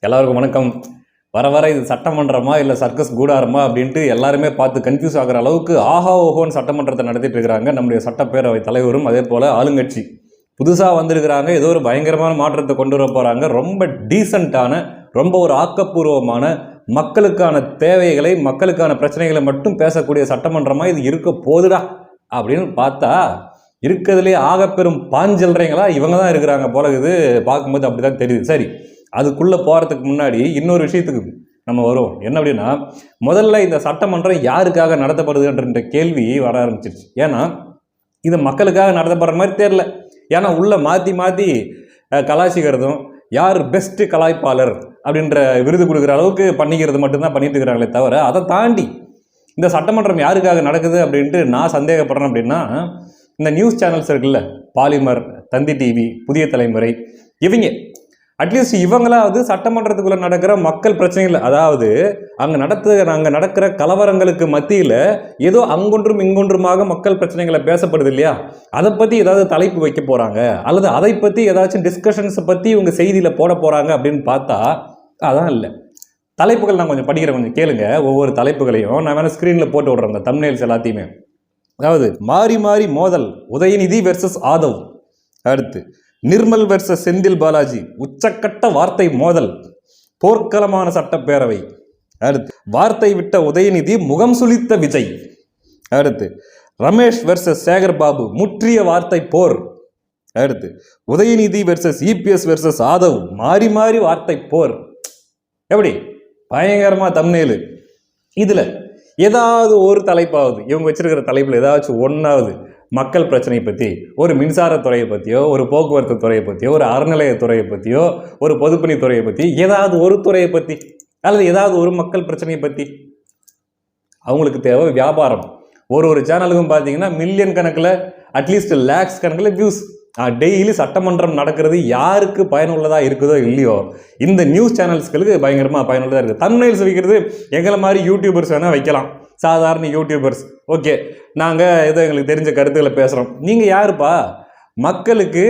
எல்லாருக்கும் வணக்கம். வர வர இது சட்டமன்றமா இல்லை சர்க்கஸ் கூடாரமா அப்படின்ட்டு எல்லாருமே பார்த்து கன்ஃபியூஸ் ஆகிற அளவுக்கு ஆஹா ஓஹோன்னு சட்டமன்றத்தை நடத்திட்டு இருக்கிறாங்க நம்முடைய சட்டப்பேரவை தலைவரும். அதே போல் ஆளுங்கட்சி புதுசாக வந்திருக்கிறாங்க. ஏதோ ஒரு பயங்கரமான மாற்றத்தை கொண்டு வர போகிறாங்க. ரொம்ப டீசெண்டான, ரொம்ப ஒரு ஆக்கப்பூர்வமான, மக்களுக்கான தேவைகளை, மக்களுக்கான பிரச்சனைகளை மட்டும் பேசக்கூடிய சட்டமன்றமாக இது இருக்க போதுடா அப்படின்னு பார்த்தா இருக்கிறதுலே ஆகப்பெரும் பாஞ்சல்றீங்களா இவங்க தான் இருக்கிறாங்க போல. இது பார்க்கும்போது அப்படி தான் தெரியுது. சரி, அதுக்குள்ளே போகிறதுக்கு முன்னாடி இன்னொரு விஷயத்துக்கு நம்ம வரும். என்ன அப்படின்னா, முதல்ல இந்த சட்டமன்றம் யாருக்காக நடத்தப்படுதுன்ற கேள்வி வர ஆரம்பிச்சிருச்சு. ஏன்னா இது மக்களுக்காக நடத்தப்படுற மாதிரி தெரியல. ஏன்னா உள்ளே மாற்றி மாற்றி கலாய்ச்சிக்கிறதும், யார் பெஸ்ட்டு கலாய்ப்பாளர் அப்படின்ற விருது கொடுக்குற அளவுக்கு பண்ணிக்கிறது மட்டும்தான் பண்ணிட்டு இருக்கிறாங்களே தவிர, அதை தாண்டி இந்த சட்டமன்றம் யாருக்காக நடக்குது அப்படின்ட்டு நான் சந்தேகப்படுறேன். அப்படின்னா, இந்த நியூஸ் சேனல்ஸ் இருக்குல்ல, பாலிமர், தந்தி டிவி, புதிய தலைமுறை, இவங்க அட்லீஸ்ட் இவங்களாவது சட்டமன்றத்துக்குள்ளே நடக்கிற மக்கள் பிரச்சனைகள், அதாவது அங்கே நடக்கிற கலவரங்களுக்கு மத்தியில் ஏதோ அங்கொன்றும் இங்கொன்றுமாக மக்கள் பிரச்சனைகளை பேசப்படுது இல்லையா, அதை பற்றி ஏதாவது தலைப்பு வைக்க போகிறாங்க அல்லது அதை பற்றி ஏதாச்சும் டிஸ்கஷன்ஸை பற்றி இவங்க செய்தியில் போட போகிறாங்க அப்படின்னு பார்த்தா அதான் இல்லை. தலைப்புகள் நான் கொஞ்சம் படிக்கிறேன், கொஞ்சம் கேளுங்க. ஒவ்வொரு தலைப்புகளையும் நான் வேணால் ஸ்க்ரீனில் போட்டு விட்றேன், அந்த தம்ப்நெயில்ஸ் எல்லாத்தையுமே. அதாவது மாறி மாறி மோதல், உதயநிதி வெர்சஸ் ஆதவ். அடுத்து நிர்மல் வெர்சஸ் செந்தில் பாலாஜி, உச்சக்கட்ட வார்த்தை மோதல், போர்க்களமான சட்டப்பேரவை. அடுத்து வார்த்தை விட்ட உதயநிதி, முகம் சுளித்த விஜய். அடுத்து ரமேஷ் வெர்சஸ் சேகர் பாபு, முற்றிய வார்த்தை போர். அடுத்து Udhayanidhi versus EPS versus Aadhav, மாறி மாறி வார்த்தை போர். எப்படி பயங்கரமா தம்ப்நெயில். இதுல ஏதாவது ஒரு தலைப்பாவது, இவங்க வச்சிருக்கிற தலைப்புல ஏதாச்சும் ஒன்றாவது மக்கள் பிரச்சனையை பற்றி, ஒரு மின்சாரத்துறையை பற்றியோ, ஒரு போக்குவரத்து துறையை பற்றியோ, ஒரு அறநிலையத்துறையை பற்றியோ, ஒரு பொதுப்பணித்துறையை பற்றி, ஏதாவது ஒரு துறையை பற்றி அல்லது ஏதாவது ஒரு மக்கள் பிரச்சனையை பற்றி. அவங்களுக்கு தேவை வியாபாரம். ஒரு சேனலுக்கும் பார்த்தீங்கன்னா மில்லியன் கணக்கில், அட்லீஸ்ட் லேக்ஸ் கணக்கில் வியூஸ். டெய்லி சட்டமன்றம் நடக்கிறது யாருக்கு பயனுள்ளதாக இருக்குதோ இல்லையோ, இந்த நியூஸ் சேனல்ஸ்களுக்கு பயங்கரமாக பயனுள்ளதாக இருக்குது. தம்ப்நெயில்ஸ் வைக்கிறது எங்களை மாதிரி யூடியூபர்ஸ் வேணால் வைக்கலாம், சாதாரண யூடியூபர்ஸ். ஓகே, நாங்கள் ஏதோ எங்களுக்கு தெரிஞ்ச கருத்துக்களை பேசுகிறோம். நீங்கள் யாருப்பா மக்களுக்கு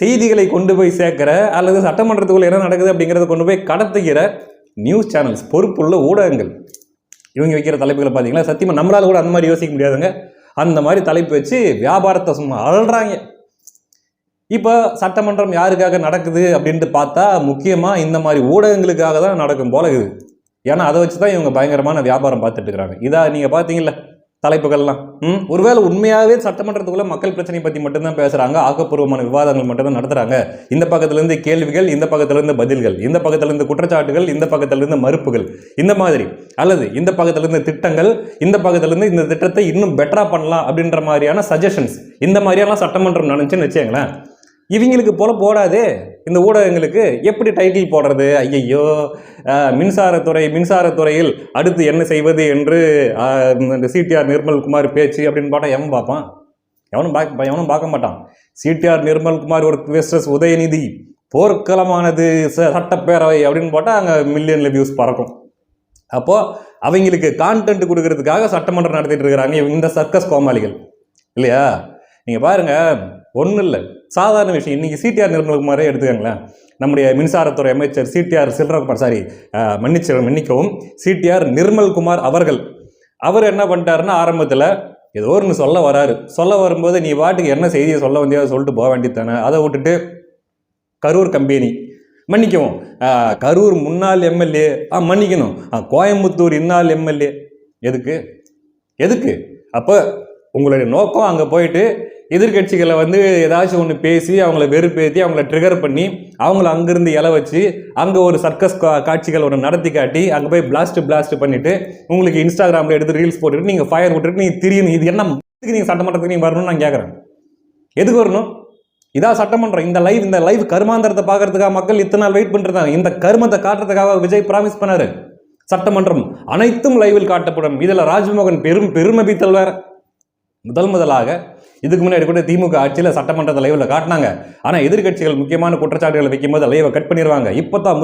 செய்திகளை கொண்டு போய் சேர்க்குற அல்லது சட்டமன்றத்துக்குள்ளே என்ன நடக்குது அப்படிங்கிறத கொண்டு போய் கடத்துகிற நியூஸ் சேனல்ஸ், பொறுப்புள்ள ஊடகங்கள். இவங்க வைக்கிற தலைப்புகளை பார்த்தீங்களா, சத்தியமாக நம்மளால் கூட அந்த மாதிரி யோசிக்க முடியாதுங்க. அந்த மாதிரி தலைப்பு வச்சு வியாபாரத்தை சும்மா அழறாங்க. இப்போ சட்டமன்றம் யாருக்காக நடக்குது அப்படின்ட்டு பார்த்தா முக்கியமாக இந்த மாதிரி ஊடகங்களுக்காக தான் நடக்கும் போல இது. ஏன்னா அதை வச்சு தான் இவங்க பயங்கரமான வியாபாரம் பார்த்துட்டு இருக்கிறாங்க. இதா நீங்கள் பார்த்தீங்கல்ல தலைப்புகள்லாம். ஒருவேளை உண்மையாகவே சட்டமன்றத்துக்குள்ள மக்கள் பிரச்சனை பற்றி மட்டும்தான் பேசுகிறாங்க, ஆக்கப்பூர்வமான விவாதங்கள் மட்டும்தான் நடத்துகிறாங்க. இந்த பக்கத்துலேருந்து கேள்விகள், இந்த பக்கத்துலேருந்து பதில்கள், இந்த பக்கத்துலேருந்து குற்றச்சாட்டுகள், இந்த பக்கத்துலேருந்து மறுப்புகள், இந்த மாதிரி, அல்லது இந்த பக்கத்துலேருந்து திட்டங்கள், இந்த பக்கத்துலேருந்து இந்த திட்டத்தை இன்னும் பெட்டராக பண்ணலாம் அப்படின்ற மாதிரியான சஜஷன்ஸ், இந்த மாதிரியான சட்டமன்றம் நடந்துச்சுன்னு வச்சுங்களேன், இவங்களுக்கு போல போடாதே இந்த ஊடகங்களுக்கு எப்படி டைட்டில் போடுறது? ஐயையோ, மின்சாரத்துறையில் அடுத்து என்ன செய்வது என்று இந்த சிடிஆர் நிர்மல்குமார் பேச்சு அப்படின்னு பார்த்தா எவன் பார்ப்பான்? எவனும் பார்க்க மாட்டான். சிடிஆர் நிர்மல்குமார் ஒரு வெர்சஸ் உதயநிதி, போர்க்களமானது சட்டப்பேரவை அப்படின்னு போட்டால் அங்கே மில்லியனில் வியூஸ் பறக்கும். அப்போது அவங்களுக்கு கான்டென்ட் கொடுக்கறதுக்காக சட்டமன்றம் நடத்திட்டு இருக்கிறாங்க இந்த சர்க்கஸ் கோமாளிகள் இல்லையா? நீங்கள் பாருங்கள், ஒன்றும் இல்லை, சாதாரண விஷயம். இன்றைக்கி சிடிஆர் நிர்மல்குமாரே எடுத்துக்கங்களேன். நம்முடைய மின்சாரத்துறை அமைச்சர் சிடிஆர் மன்னிக்கவும் சிடிஆர் நிர்மல்குமார் அவர் என்ன பண்ணிட்டாருன்னா, ஆரம்பத்தில் ஏதோ ஒன்று சொல்ல வரும்போது நீ வாட்டுக்கு என்ன செய்தியை சொல்ல வந்தியாவது சொல்லிட்டு போக வேண்டியதானே. அதை விட்டுட்டு கரூர் கம்பெனி, மன்னிக்கவும் கரூர் முன்னாள் எம்எல்ஏ, மன்னிக்கணும் கோயம்புத்தூர் இன்னாள் எம்எல்ஏ, எதுக்கு? அப்போ உங்களுடைய நோக்கம் அங்கே போயிட்டு எதிர்கட்சிகளை ஏதாச்சும் ஒன்று பேசி அவங்கள வெறுப்பேற்றி அவங்கள ட்ரிகர் பண்ணி அவங்கள அங்கேருந்து இலை வச்சு அங்கே ஒரு சர்க்கஸ் காட்சிகள் ஒன்று நடத்தி காட்டி அங்கே போய் பிளாஸ்ட் பண்ணிவிட்டு உங்களுக்கு இன்ஸ்டாகிராமில் எடுத்து ரீல்ஸ் போட்டுட்டு நீங்கள் ஃபயர் விட்டுட்டு நீங்கள் திரியணும். இது என்ன நீங்கள் சட்டமன்றத்துக்கு நீங்கள் வரணும்னு நான் கேட்குறேன். எதுக்கு வரணும்? இதான் சட்டமன்றம். இந்த லைவ் கருமாந்திரத்தை பார்க்கறதுக்காக மக்கள் இத்தனை நாள் வெயிட் பண்ணிருந்தாங்க. இந்த கருமத்தை காட்டுறதுக்காக விஜய் ப்ராமிஸ் பண்ணாரு, சட்டமன்றம் அனைத்தும் லைவில் காட்டப்படும். இதில் ராஜ்மோகன் பெருமபித்தல் வேற. முதலாக இதுக்கு முன்னாடி கூட திமுக ஆட்சியில் சட்டமன்றத்தை லைவில் காட்டினாங்க. ஆனால் எதிர்கட்சிகள் முக்கியமான குற்றச்சாட்டுகளை வைக்கும்போது லைவை கட் பண்ணிடுவாங்க. இப்போ தான்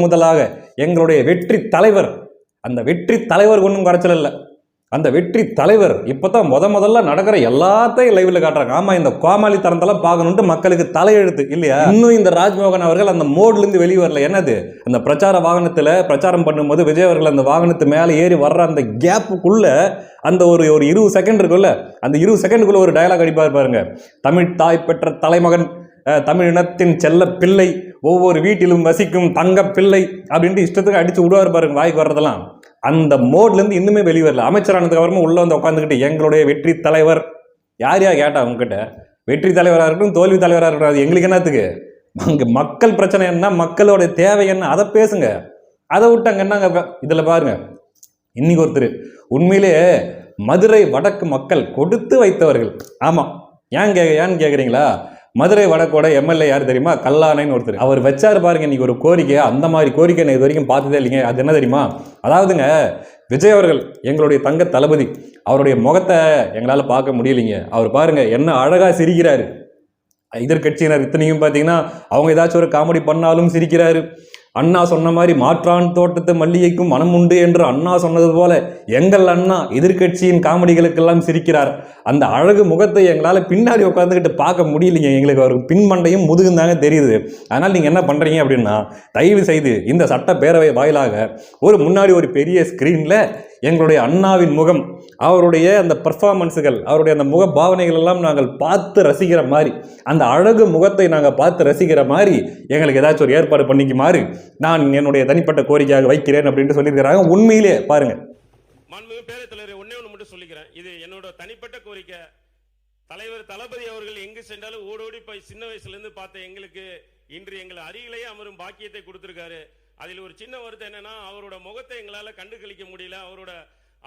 முதலாக எங்களுடைய வெற்றி தலைவர், அந்த வெற்றி தலைவர் ஒன்றும் குறைச்சல் இல்லை. அந்த வெற்றி தலைவர் இப்பதான் முதல்ல நடக்கிற எல்லாத்தையும் லைவ்ல காட்டுறாங்க. ஆமா, இந்த கோமாளி தரந்தெல்லாம் பார்க்கணும்ட்டு மக்களுக்கு தலையெழுத்து இல்லையா? இன்னும் இந்த ராஜ்மோகன் அவர்கள் அந்த மோட்ல இருந்து வெளியே வரல. என்னது, அந்த பிரச்சார வாகனத்துல பிரச்சாரம் பண்ணும்போது விஜய் அவர்கள் அந்த வாகனத்து மேல ஏறி வர்ற அந்த கேப்புக்குள்ள அந்த ஒரு 20 செகண்ட் இருக்குல்ல, அந்த 20 செகண்டுக்குள்ள ஒரு டயலாக் அடிப்பார் பாருங்க. தமிழ் தாய் பெற்ற தலைமகன், தமிழினத்தின் செல்ல பிள்ளை, ஒவ்வொரு வீட்டிலும் வசிக்கும் தங்க பிள்ளை அப்படின்ட்டு இஷ்டத்துக்கு அடிச்சு விடுவார் பாருங்க வாய்க்கு வர்றதெல்லாம். அந்த மோட்ல இருந்து இன்னுமே வெளியே வரல. அமைச்சரானதுக்கு அப்புறமா உள்ள வந்து உட்காந்துக்கிட்டு எங்களுடைய வெற்றி தலைவர், யார் கேட்டா உங்ககிட்ட? வெற்றி தலைவராக இருக்கட்டும், தோல்வி தலைவராக இருக்கட்டும், அது எங்களுக்கு என்னத்துக்கு? அங்கே மக்கள் பிரச்சனை என்ன, மக்களோட தேவை என்ன, அதை பேசுங்க. அதை விட்டாங்க என்னங்க இதில் பாருங்க. இன்னைக்கு ஒருத்தர் உண்மையிலே மதுரை வடக்கு மக்கள் கொடுத்து வைத்தவர்கள். ஆமாம், ஏன்னு கேட்குறீங்களா? மதுரை வடக்கோட எம்எல்ஏ யார் தெரியுமா? கல்லானைன்னு ஒருத்தர். அவர் வச்சாரு பாருங்க இன்னைக்கு ஒரு கோரிக்கை. அந்த மாதிரி கோரிக்கை நான் இது வரைக்கும் பார்த்ததே இல்லைங்க. அது என்ன தெரியுமா? அதாவதுங்க, விஜய் அவர்கள் எங்களுடைய தங்க தளபதி, அவருடைய முகத்தை எங்களால் பார்க்க முடியலைங்க. அவர் பாருங்க என்ன அழகா சிரிக்கிறாரு. எதிர்கட்சியினர் இத்தனையும் பார்த்தீங்கன்னா அவங்க ஏதாச்சும் ஒரு காமெடி பண்ணாலும் சிரிக்கிறாரு. அண்ணா சொன்ன மாதிரி மாற்றான் தோட்டத்து மல்லிகைக்கும் மனம் உண்டு என்று அண்ணா சொன்னது போல எங்கள் அண்ணா எதிர்கட்சியின் காமெடிகளுக்கெல்லாம் சிரிக்கிறார். அந்த அழகு முகத்தை எங்களால் பின்னாடி உட்காந்துக்கிட்டு பார்க்க முடியலைங்க. எங்களுக்கு அவருக்கு பின்மண்டையும் முதுகும் தாங்க தெரியுது. அதனால் நீங்கள் என்ன பண்ணுறீங்க அப்படின்னா, தயவு செய்து இந்த சட்டப்பேரவை வாயிலாக முன்னாடி ஒரு பெரிய ஸ்க்ரீனில் எங்களுடைய அண்ணாவின் முகம், அவருடைய அந்த பர்ஃபார்மன்ஸுகள், அவருடைய அந்த முக பாவனைகள் எல்லாம் நாங்கள் பார்த்து ரசிக்கிற மாதிரி, அந்த அழகு முகத்தை நாங்கள் பார்த்து ரசிக்கிற மாதிரி எங்களுக்கு ஏதாச்சும் ஒரு ஏற்பாடு பண்ணிக்குமாறு நான் என்னுடைய தனிப்பட்ட கோரிக்கையாக வைக்கிறேன் அப்படின்ட்டு சொல்லியிருக்கிறாங்க. உண்மையிலே பாருங்க. மாண்புமிகு பேரவைத் தலைவர், ஒன்னே ஒன்று மட்டும் சொல்லிக்கிறேன். இது என்னோட தனிப்பட்ட கோரிக்கை. தலைவர் தளபதி அவர்கள் எங்கு சென்றாலும் ஓடோடி போய் சின்ன வயசுல இருந்து பார்த்த எங்களுக்கு இன்று எங்களை அருகிலேயே அமரும் பாக்கியத்தை கொடுத்திருக்காரு. அதில் ஒரு சின்ன வருத்தம் என்னன்னா, அவரோட முகத்தை எங்களால கண்டு கழிக்க முடியல.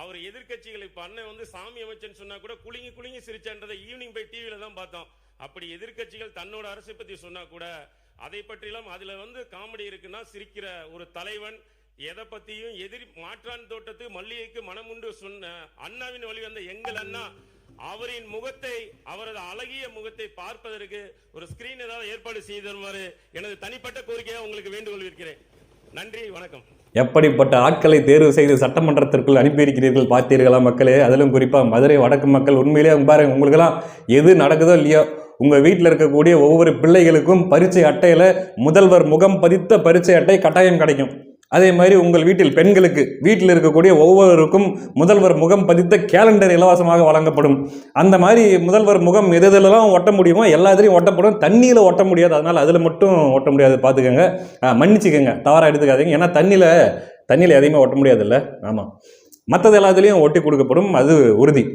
அவர் எதிர்கட்சிகள் இப்ப அண்ணன் வந்து சாமி அமைச்சன் சொன்னா கூட குலுங்கி சிரிச்சன்றதை ஈவினிங் போய் டிவியில தான் பார்த்தோம். அப்படி எதிர்கட்சிகள் தன்னோட அரசை பத்தி சொன்னா கூட அதை பற்றிலாம் அதுல வந்து காமெடி இருக்குன்னா சிரிக்கிற ஒரு தலைவன், எதை பத்தியும் மாற்றான் தோட்டத்து மல்லிகைக்கு மனமுண்டு சொன்ன அண்ணாவின் வழி வந்த எங்கள் அண்ணா, அவரின் முகத்தை, அவரது அழகிய முகத்தை பார்ப்பதற்கு ஒரு ஸ்கிரீன் ஏதாவது ஏற்பாடு செய்து தருமாறு எனது தனிப்பட்ட கோரிக்கையாக உங்களுக்கு வேண்டுகோள் இருக்கிறேன். நன்றி, வணக்கம். எப்படிப்பட்ட ஆட்களை தேர்வு செய்து சட்டமன்றத்திற்குள் அனுப்பியிருக்கிறீர்கள் பார்த்தீர்களா மக்களே? அதிலும் குறிப்பாக மதுரை வடக்கு மக்கள். உண்மையிலேயே பாருங்க, உங்களுக்கெல்லாம் எது நடக்குதோ இல்லையோ, உங்கள் வீட்டில் இருக்கக்கூடிய ஒவ்வொரு பிள்ளைகளுக்கும் பரீட்சை அட்டையில் முதல்வர் முகம் பதித்த பரீட்சை அட்டை கட்டாயம் கிடைக்கும். அதே மாதிரி உங்கள் வீட்டில் பெண்களுக்கு வீட்டில் இருக்கக்கூடிய ஒவ்வொருவருக்கும் முதல்வர் முகம் பதித்த கேலண்டர் இலவசமாக வழங்கப்படும். அந்த மாதிரி முதல்வர் முகம் எதெல்லாம் ஒட்ட முடியுமோ எல்லாத்திலையும் ஒட்டப்படும். தண்ணியில் ஒட்ட முடியாது, அதனால் அதில் மட்டும் ஒட்ட முடியாது, பார்த்துக்கோங்க, மன்னிச்சுக்கோங்க, தவறாக எடுத்துக்காதீங்க. ஏன்னா தண்ணியில் எதையுமே ஒட்ட முடியாதுல்ல. ஆமாம், மற்றது எல்லாத்துலேயும் ஒட்டி கொடுக்கப்படும், அது உறுதி.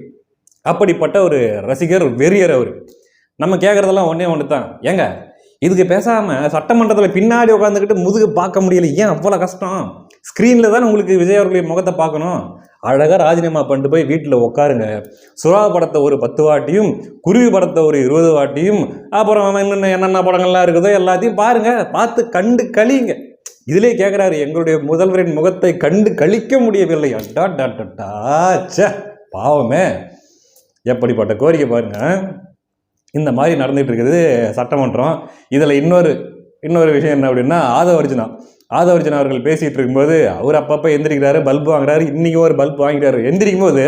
அப்படிப்பட்ட ஒரு ரசிகர் வெறியர் அவர். நம்ம கேட்குறதெல்லாம் ஒன்று தான். ஏங்க, இதுக்கு பேசாமல் சட்டமன்றத்தில் பின்னாடி உட்காந்துக்கிட்டு முதுகு பார்க்க முடியல, ஏன் அவ்வளோ கஷ்டம்? ஸ்க்ரீனில் தான் உங்களுக்கு விஜய் அவர்களுடைய முகத்தை பார்க்கணும். அழகாக ராஜினாமா பண்ணிட்டு போய் வீட்டில் உட்காருங்க. சுறா படத்தை ஒரு 10 வாட்டியும், குருவி படத்தை ஒரு 20 வாட்டியும், அப்புறம் என்னென்ன படங்கள்லாம் இருக்குதோ எல்லாத்தையும் பாருங்க, பார்த்து கண்டு கழிங்க. இதிலே கேட்குறாரு, எங்களுடைய முதல்வரின் முகத்தை கண்டு கழிக்க முடியவில்லை. ச்சே, பாவமே. எப்படிப்பட்ட கோரிக்கை பாருங்க. இந்த மாதிரி நடந்துகிட்டு இருக்குது சட்டமன்றம். இதில் இன்னொரு விஷயம் என்ன அப்படின்னா, ஆதவர்ஜுனா அவர்கள் பேசிகிட்டு இருக்கும்போது அவர் அப்பப்போ எந்திரிக்கிறாரு, பல்பு வாங்குறாரு. இன்றைக்கும் ஒரு பல்பு வாங்கிட்டாரு. எந்திரிக்கும் போது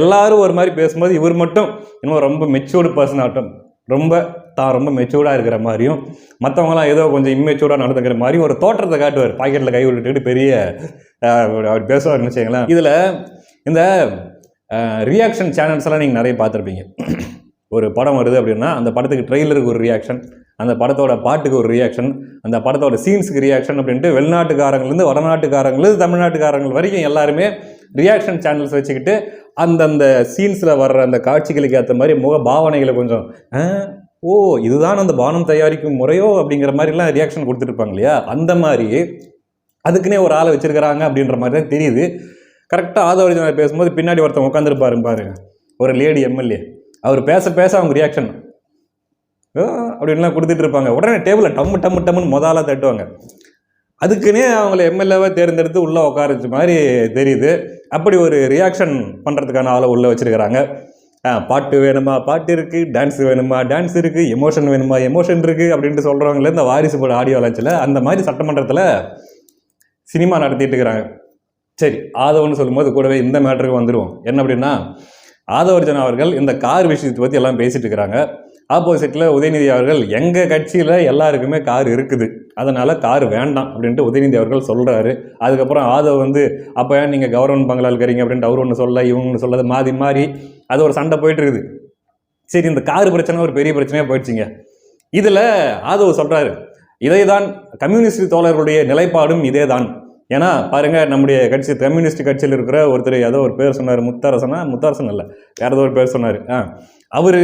எல்லாரும் ஒரு மாதிரி பேசும்போது இவர் மட்டும் இன்னும் ரொம்ப மெச்சூர்டு பர்சன் ஆகட்டும், ரொம்ப மெச்சூர்டாக இருக்கிற மாதிரியும், மற்றவங்களாம் ஏதோ கொஞ்சம் இம்மெச்சூர்டாக நடந்துக்கிற மாதிரியும் ஒரு தோற்றத்தை காட்டுவார். பாக்கெட்டில் கை விட்டுட்டு பெரிய அவர் பேசுவார்னு வச்சுங்களேன். இதில் இந்த ரியாக்ஷன் சேனல்ஸ்லாம் நீங்கள் நிறைய பார்த்துருப்பீங்க. ஒரு படம் வருது அப்படின்னா அந்த படத்துக்கு ட்ரெய்லருக்கு ஒரு ரியாக்ஷன், அந்த படத்தோட பாட்டுக்கு ஒரு ரியாக்ஷன், அந்த படத்தோட சீன்ஸுக்கு ரியாக்ஷன் அப்படின்ட்டு வெளிநாட்டுக்காரங்கலேருந்து வடநாட்டுக்காரங்கலேருந்து தமிழ்நாட்டுக்காரங்கள் வரைக்கும் எல்லாருமே ரியாக்ஷன் சேனல்ஸ் வச்சுக்கிட்டு அந்தந்த சீன்ஸில் வர்ற அந்த காட்சிகளுக்கு ஏற்ற மாதிரி முக பாவனைகளை கொஞ்சம் இதுதான் அந்த பானம் தயாரிக்கும் முறையோ அப்படிங்கிற மாதிரிலாம் ரியாக்ஷன் கொடுத்துருப்பாங்க இல்லையா? அந்த மாதிரி அதுக்குன்னே ஒரு ஆளை வச்சுருக்கிறாங்க அப்படின்ற மாதிரி தான் தெரியுது. கரெக்டாக ஆதவர்ஜுனா பேசும்போது பின்னாடி ஒருத்தவங்க உட்காந்துருப்பாருங்க பாருங்க, ஒரு லேடி எம்எல்ஏ. அவர் பேச அவங்க ரியாக்ஷன் அப்படின்லாம் கொடுத்துட்டு இருப்பாங்க. உடனே டேபிளில் டம்முன்னு முதலாக தட்டுவாங்க. அதுக்குன்னே அவங்கள எம்எல்ஏவை தேர்ந்தெடுத்து உள்ளே உட்கார வச்ச மாதிரி தெரியுது. அப்படி ஒரு ரியாக்ஷன் பண்ணுறதுக்கான ஆளை உள்ளே வச்சுருக்கிறாங்க. பாட்டு வேணுமா பாட்டு இருக்குது, டான்ஸ் வேணுமா டான்ஸ் இருக்குது, எமோஷன் வேணுமா எமோஷன் இருக்குது அப்படின்ட்டு சொல்கிறவங்களே இந்த வாரிசு போட ஆடியோ லான்ச்சில் அந்த மாதிரி சட்டமன்றத்தில் சினிமா நடத்திட்டு இருக்கிறாங்க. சரி, ஆதவன்னு சொல்லும்போது கூடவே இந்த மேட்டருக்கு வந்துடுவோம். என்ன அப்படின்னா, ஆதவர்ஜன் அவர்கள் இந்த கார் விஷயத்தை பற்றி எல்லாம் பேசிட்டு இருக்கிறாங்க. ஆப்போசிட்டில் உதயநிதி அவர்கள் எங்கள் கட்சியில் எல்லாருக்குமே கார் இருக்குது, அதனால் கார் வேண்டாம் அப்படின்ட்டு உதயநிதி அவர்கள் சொல்கிறாரு. அதுக்கப்புறம் ஆதவ் வந்து அப்போ ஏன் நீங்கள் கவர்மெண்ட் பங்களால் இருக்கிறீங்க அப்படின்ட்டு அவர் ஒன்று சொல்ல இவங்க சொல்லது மாறி அது ஒரு சண்டை போயிட்டு இருக்குது. சரி, இந்த கார் பிரச்சனை ஒரு பெரிய பிரச்சனையாக போயிடுச்சுங்க. இதில் ஆதவ் சொல்கிறாரு, இதை தான் கம்யூனிஸ்ட் தோழர்களுடைய நிலைப்பாடும் இதே தான். ஏன்னா பாருங்க, நம்முடைய கட்சி கம்யூனிஸ்ட் கட்சியில் இருக்கிற ஒருத்தர் ஏதோ ஒரு பேர் சொன்னார், முத்தரசன் இல்லை, வேற ஏதோ ஒரு பேர் சொன்னார். அவரு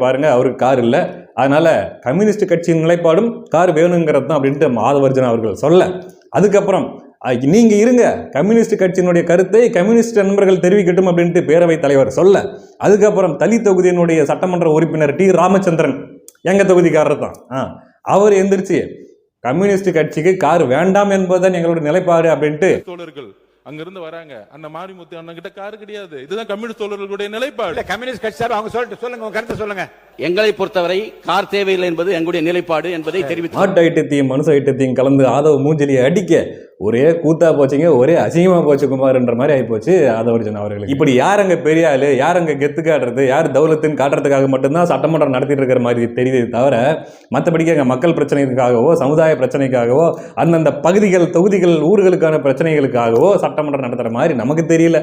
பாருங்க, அவருக்கு கார் இல்லை, அதனால கம்யூனிஸ்ட் கட்சியின் நிலைப்பாடும் கார் வேணுங்கிறது தான் அப்படின்ட்டு ஆதவர்ஜன் அவர்கள் சொல்ல, அதுக்கப்புறம் நீங்க இருங்க, கம்யூனிஸ்ட் கட்சியினுடைய கருத்தை கம்யூனிஸ்ட் நண்பர்கள் தெரிவிக்கட்டும் அப்படின்ட்டு பேரவைத் தலைவர் சொல்ல, அதுக்கப்புறம் தலித் தொகுதியினுடைய சட்டமன்ற உறுப்பினர் டி ராமச்சந்திரன், எங்க தொகுதிக்காரர் தான், அவர் எந்திரிச்சு கம்யூனிஸ்ட் கட்சிக்கு கார் வேண்டாம் என்பதுதான் எங்களுடைய நிலைப்பாடு அப்படின்ட்டு. தோழர்கள் அங்கிருந்து வராங்க, அந்த மாரிமுத்து அண்ணன் கிட்ட கார் கிடையாது, இதுதான் கம்யூனிஸ்ட் தோழர்களுடைய நிலைப்பாடு. கம்யூனிஸ்ட் கட்சி சார் அவங்க சொல்லுங்க, உங்க கருத்தை சொல்லுங்க. எங்களை பொறுத்தவரை கார் தேவையில்லை என்பது எங்களுடைய நிலைப்பாடு என்பதை தெரிவித்து, ஆட்டு ஐட்டத்தையும் மனுஷ ஐட்டத்தையும் கலந்து ஆதவ மூஞ்சலியை அடிக்க ஒரே கூத்தா போச்சுங்க, ஒரே அசிங்கமா போச்சு குமார்ன்ற மாதிரி ஆகி போச்சு ஆதவர்ஜன் அவர்களுக்கு. இப்படி யார் அங்க பெரிய ஆளு, யார் அங்க கெத்து காட்டுறது, யார் தௌலத்துன்னு காட்டுறதுக்காக மட்டும்தான் சட்டமன்றம் நடத்திட்டு இருக்கிற மாதிரி தெரியுது தவிர, மற்றபடிக்கு அங்கே மக்கள் பிரச்சனைக்காகவோ சமுதாய பிரச்சனைக்காகவோ அந்தந்த பகுதிகள் தொகுதிகள் ஊர்களுக்கான பிரச்சனைகளுக்காகவோ சட்டமன்றம் நடத்துகிற மாதிரி நமக்கு தெரியல.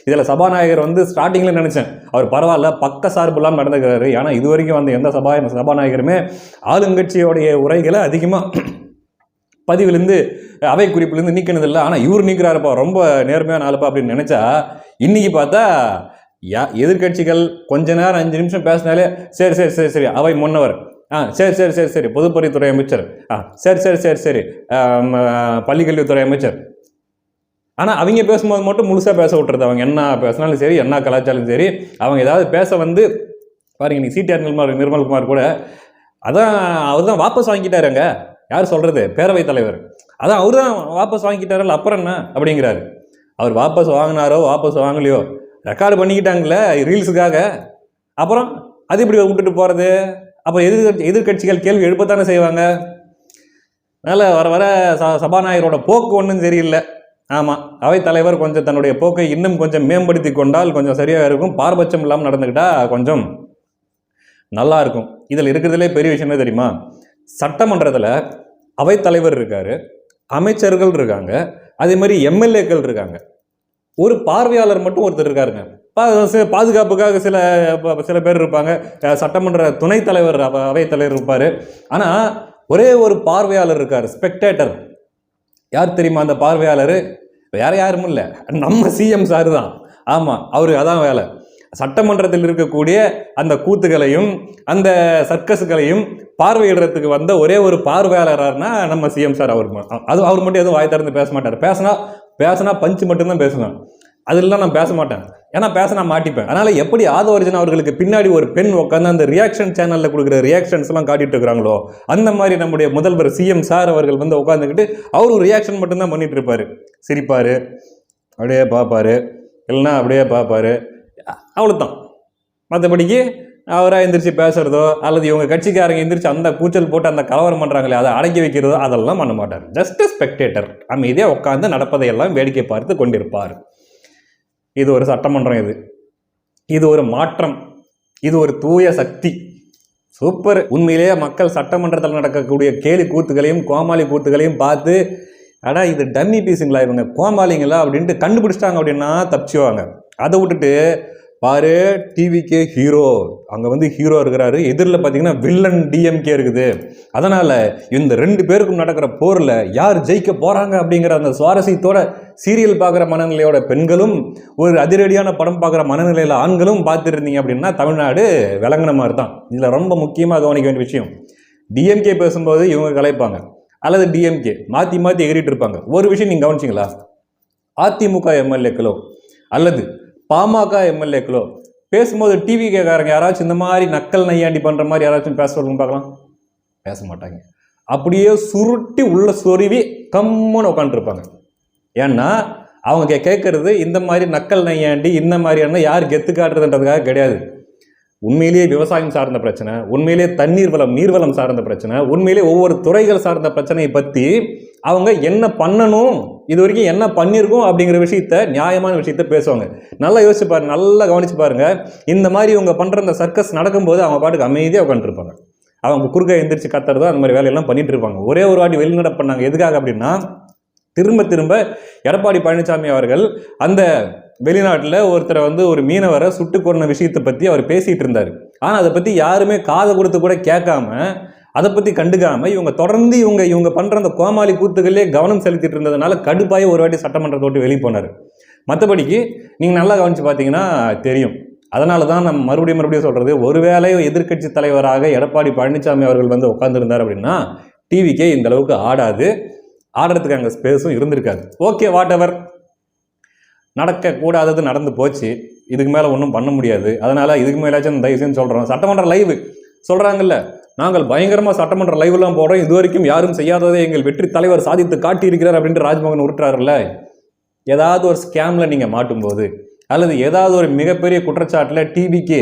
இதில் சபாநாயகர் வந்து ஸ்டார்டிங்கில் நினச்சேன் அவர் பரவாயில்ல பக்க சார்பு இல்லாமல் நடந்துக்கிறாரு. ஏன்னா இது வரைக்கும் வந்து எந்த சபாநாயகருமே ஆளுங்கட்சியோடைய உரைகளை அதிகமாக பதிவிலிருந்து அவை குறிப்பிலிருந்து நீக்கினதில்லை. ஆனால் இவர் நீக்கிறாருப்பா, ரொம்ப நேர்மையான ஆளுப்பா அப்படின்னு நினச்சா, இன்னைக்கு பார்த்தா எதிர்கட்சிகள் கொஞ்ச நேரம் 5 நிமிஷம் பேசினாலே சரி சரி சரி சரி அவை முன்னவர், சரி சரி சரி சரி பொதுப்பணித்துறை அமைச்சர், சரி சரி சரி சரி பள்ளிக்கல்வித்துறை அமைச்சர். ஆனால் அவங்க பேசும்போது மட்டும் முழுசாக பேச விட்டுறது. அவங்க என்ன பேசினாலும் சரி, என்ன கலாச்சாரம் சரி, அவங்க ஏதாவது பேச வந்து பாருங்க, நீ சிடிஆர் நிர்மல்குமார் கூட அதான் அவர் தான் வாபஸ் வாங்கிட்டாருங்க. யார் சொல்கிறது? பேரவைத் தலைவர். அதான் அவர் தான் வாபஸ் வாங்கிட்டாரல்ல, அப்புறம் என்ன அப்படிங்கிறாரு. அவர் வாபஸ் வாங்கினாரோ வாபஸ் வாங்கலையோ, ரெக்கார்டு பண்ணிக்கிட்டாங்களே ரீல்ஸுக்காக, அப்புறம் அது இப்படி விட்டுட்டு போகிறது. அப்போ எதிர்கட்சிகள் கேள்வி எழுப்பத்தானே செய்வாங்க. அதனால் வர வர சபாநாயகரோட போக்கு ஒன்றும் சரியில்லை. ஆமாம், அவைத்தலைவர் கொஞ்சம் தன்னுடைய போக்கை இன்னும் கொஞ்சம் மேம்படுத்தி கொண்டால் கொஞ்சம் சரியாக இருக்கும். பாரபட்சம் இல்லாமல் நடந்துக்கிட்டால் கொஞ்சம் நல்லா இருக்கும். இதில் இருக்கிறதுலே பெரிய விஷயம் என்ன தெரியுமா? சட்டமன்றத்தில் அவைத்தலைவர் இருக்காரு, அமைச்சர்கள் இருக்காங்க, அதே மாதிரி எம்எல்ஏக்கள் இருக்காங்க, ஒரு பார்வையாளர் மட்டும் ஒருத்தர் இருக்காருங்க. பாதுகாப்புக்காக சில பேர் இருப்பாங்க, சட்டமன்ற துணைத் தலைவர் அவைத்தலைவர் இருப்பார். ஆனால் ஒரே ஒரு பார்வையாளர் இருக்கார், ஸ்பெக்டேட்டர். யார் தெரியுமா அந்த பார்வையாளர்? வேற யாரும் இல்லை, நம்ம சிஎம் சார் தான். ஆமாம், அவருக்கு அதான் வேலை. சட்டமன்றத்தில் இருக்கக்கூடிய அந்த கூத்துகளையும் அந்த சர்க்கஸுகளையும் பார்வையிடுறதுக்கு வந்த ஒரே ஒரு பார்வையாளர்னா நம்ம சிஎம் சார். அவர் மட்டும் எதுவும் வாய் திறந்து பேச மாட்டார். பேசினா பஞ்சு மட்டும்தான் பேசணும். அதெல்லாம் நான் பேச மாட்டேன், ஏன்னா பேச நான் மாட்டிப்பேன். அதனால எப்படி ஆதவர்ஜன் அவர்களுக்கு பின்னாடி ஒரு பெண் உட்காந்து அந்த ரியாக்ஷன் சேனலில் கொடுக்குற ரியாக்ஷன்ஸ் எல்லாம் காட்டிட்டு இருக்கிறாங்களோ, அந்த மாதிரி நம்முடைய முதல்வர் சிஎம் சார் அவர்கள் வந்து உட்காந்துக்கிட்டு அவர் ஒரு ரியாக்ஷன் மட்டும்தான் பண்ணிட்டு இருப்பாரு. சிரிப்பார், அப்படியே பார்ப்பாரு, இல்லைன்னா அப்படியே பார்ப்பாரு, அவ்வளோதான். மற்றபடிக்கு அவராக எந்திரிச்சு பேசுறதோ அல்லது இவங்க கட்சிக்காரங்க எந்திரிச்சு அந்த கூச்சல் போட்டு அந்த கலவரம் பண்ணுறாங்களே அதை அடக்கி வைக்கிறதோ அதெல்லாம் பண்ண மாட்டார். ஜஸ்ட் ஸ்பெக்டேட்டர், அமைதியாக உட்காந்து நடப்பதையெல்லாம் வேடிக்கை பார்த்து கொண்டிருப்பார். இது ஒரு சட்டமன்றம், இது ஒரு மாற்றம், இது ஒரு தூய சக்தி. சூப்பர். உண்மையிலேயே மக்கள் சட்டமன்றத்தில் நடக்கக்கூடிய கேலி கூத்துகளையும் கோமாளி கூத்துகளையும் பார்த்து அடா இது டம்மி பீஸுங்களா, இவங்க கோமாளிங்களா அப்படின்ட்டு கண்டுபிடிச்சிட்டாங்க அப்படின்னா தப்பிச்சுவாங்க. அதை விட்டுட்டு பாரு, டிவிக்கே ஹீரோ, அங்கே வந்து ஹீரோ இருக்கிறாரு, எதிரில் பார்த்தீங்கன்னா வில்லன் டிஎம்கே இருக்குது. அதனால் இந்த 2 பேருக்கும் நடக்கிற போரில் யார் ஜெயிக்க போகிறாங்க அப்படிங்கிற அந்த சுவாரஸ்யத்தோட சீரியல் பார்க்குற மனநிலையோட பெண்களும் ஒரு அதிரடியான படம் பார்க்குற மனநிலையில் ஆண்களும் பார்த்துருந்தீங்க அப்படின்னா தமிழ்நாடு விளங்கின மாதிரி தான். இதில் ரொம்ப முக்கியமாக கவனிக்க வேண்டிய விஷயம், டிஎம்கே பேசும்போது இவங்க கலைப்பாங்க அல்லது டிஎம்கே மாற்றி மாற்றி எகிரிட்டு இருப்பாங்க. ஒரு விஷயம் நீங்கள் கவனிச்சிங்களா? அதிமுக எம்எல்ஏக்களோ அல்லது பாமக எம்எல்ஏக்களோ பேசும்போது டிவி கேட்காரங்க யாராச்சும் இந்த மாதிரி நக்கல் நையாண்டி பண்ணுற மாதிரி யாராச்சும் பேச சொல்லுங்க பார்க்கலாம். பேச மாட்டாங்க. அப்படியே சுருட்டி உள்ள சொருவி கம்முன்னு உட்காந்துருப்பாங்க. ஏன்னா அவங்க கேட்கறது இந்த மாதிரி நக்கல் நையாண்டி இந்த மாதிரியான யார் கெத்து காட்டுறதுன்றதுக்காக கிடையாது. உண்மையிலேயே விவசாயம் சார்ந்த பிரச்சனை, உண்மையிலேயே தண்ணீர் வளம் நீர்வளம் சார்ந்த பிரச்சனை, உண்மையிலேயே ஒவ்வொரு துறைகள் சார்ந்த பிரச்சனையை பற்றி அவங்க என்ன பண்ணணும், இது வரைக்கும் என்ன பண்ணியிருக்கோம் அப்படிங்கிற விஷயத்த, நியாயமான விஷயத்த பேசுவாங்க. நல்லா யோசிச்சு பாருங்க, நல்லா கவனிச்சு பாருங்க. இந்த மாதிரி இவங்க பண்ற இந்த சர்க்கஸ் நடக்கும்போது அவங்க பாட்டுக்கு அமைதியாக உட்காந்துருப்பாங்க. அவங்க குறுக்க எந்திரிச்சு கத்துறதோ அந்த மாதிரி வேலையெல்லாம் பண்ணிட்டு இருப்பாங்க. ஒரே ஒரு வாட்டி வெளிநடப்பு பண்ணாங்க. எதுக்காக அப்படின்னா, திரும்ப திரும்ப எடப்பாடி பழனிசாமி அவர்கள் அந்த வெளிநாட்டில் ஒருத்தரை ஒரு மீனவரை சுட்டு கொன்ன விஷயத்தை பற்றி அவர் பேசிட்டு இருந்தார். ஆனால் அதை பற்றி யாருமே காதை கொடுத்து கூட கேட்காம, அதை பற்றி கண்டுக்காம இவங்க தொடர்ந்து இவங்க பண்ணுற அந்த கோமாளி கூத்துக்களே கவனம் செலுத்திட்டு இருந்ததுனால கடுப்பாய் ஒரு வாட்டி சட்டமன்றத்தை விட்டு வெளியே போனார். மற்றபடிக்கு நீங்கள் நல்லா கவனித்து பார்த்தீங்கன்னா தெரியும். அதனால தான் நம்ம மறுபடியும் சொல்கிறது, ஒருவேளை எதிர்க்கட்சி தலைவராக எடப்பாடி பழனிசாமி அவர்கள் உட்காந்துருந்தார் அப்படின்னா டிவிக்கே இந்த அளவுக்கு ஆடுறதுக்கு அங்கே ஸ்பேஸும் இருந்திருக்காது. ஓகே, வாட் எவர், நடக்கக்கூடாதது நடந்து போச்சு. இதுக்கு மேலே ஒன்றும் பண்ண முடியாது. அதனால் இதுக்கு மேலாச்சும் தயவுசெய்து சொல்கிறோம், சட்டமன்ற லைவ் சொல்கிறாங்கல்ல, நாங்கள் பயங்கரமாக சட்டமன்ற லைவ்லாம் போடுறோம், இது வரைக்கும் யாரும் செய்யாததை எங்கள் வெற்றி தலைவர் சாதித்து காட்டியிருக்கிறார் அப்படின்ட்டு ராஜ்மோகன் உருட்டுறாருல்ல. ஏதாவது ஒரு ஸ்கேமில் நீங்கள் மாட்டும்போது, அல்லது ஏதாவது ஒரு மிகப்பெரிய குற்றச்சாட்டில் டிவிகே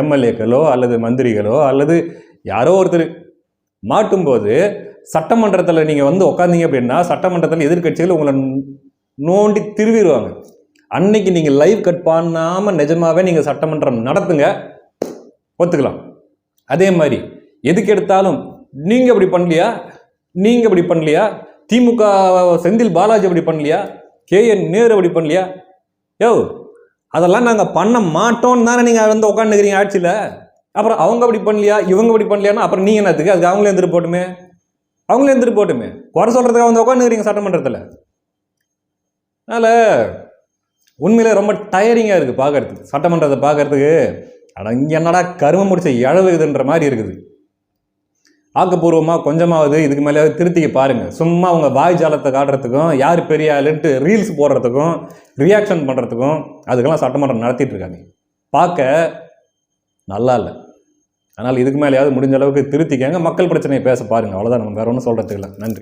எம்எல்ஏக்களோ அல்லது மந்திரிகளோ அல்லது யாரோ ஒருத்தர் மாட்டும்போது சட்டமன்றத்தில் நீங்கள் உட்காந்தீங்க அப்படின்னா சட்டமன்றத்தில் எதிர்க்கட்சிகள் உங்களை நோண்டி திருவிடுவாங்க. அன்னைக்கு நீங்கள் லைவ் கட் பண்ணாமல் நிஜமாவே நீங்கள் சட்டமன்றம் நடத்துங்க, ஒத்துக்கலாம். அதே மாதிரி எதுக்கு எடுத்தாலும் நீங்கள் அப்படி பண்ணலையா, திமுக செந்தில் பாலாஜி அப்படி பண்ணலையா, KN நேரு அப்படி பண்ணலையா, அதெல்லாம் நாங்கள் பண்ண மாட்டோம்னு தானே நீங்கள் உட்காந்துக்கிறீங்க ஆட்சியில். அப்புறம் அவங்க அப்படி பண்ணலையா, இவங்க அப்படி பண்ணலையானா அப்புறம் நீங்கள் என்னத்துக்கு? அதுக்கு அவங்களே எழுந்திட்டு போட்டுமே, குறை சொல்கிறதுக்காக உட்காந்துக்கிறீங்க சட்டமன்றத்தில். அதனால் உண்மையிலே ரொம்ப டயரிங்காக இருக்குது பார்க்கறதுக்கு, சட்டமன்றத்தை பார்க்கறதுக்கு. ஆனால் இங்கே என்னடா கரும முடிச்ச இழவுதுன்ற மாதிரி இருக்குது. ஆக்கப்பூர்வமாக கொஞ்சமாவது இதுக்கு மேலேயாவது திருத்திக்க பாருங்கள். சும்மா அவங்க வாய் ஜாலத்தை காட்டுறதுக்கும், யார் பெரிய ஆளுன்ட்டு ரீல்ஸ் போடுறதுக்கும், ரியாக்ஷன் பண்ணுறதுக்கும் அதுக்கெல்லாம் சட்டமன்றம் நடத்திட்டு இருக்காங்க. பார்க்க நல்லா இல்லை. அதனால் இதுக்கு மேலேயாவது முடிஞ்ச அளவுக்கு திருத்திக்கங்க, மக்கள் பிரச்சனையை பேச பாருங்கள். அவ்வளோதான், நம்ம வேற ஒன்றும் சொல்கிறதுக்கு இல்லை. நன்றி.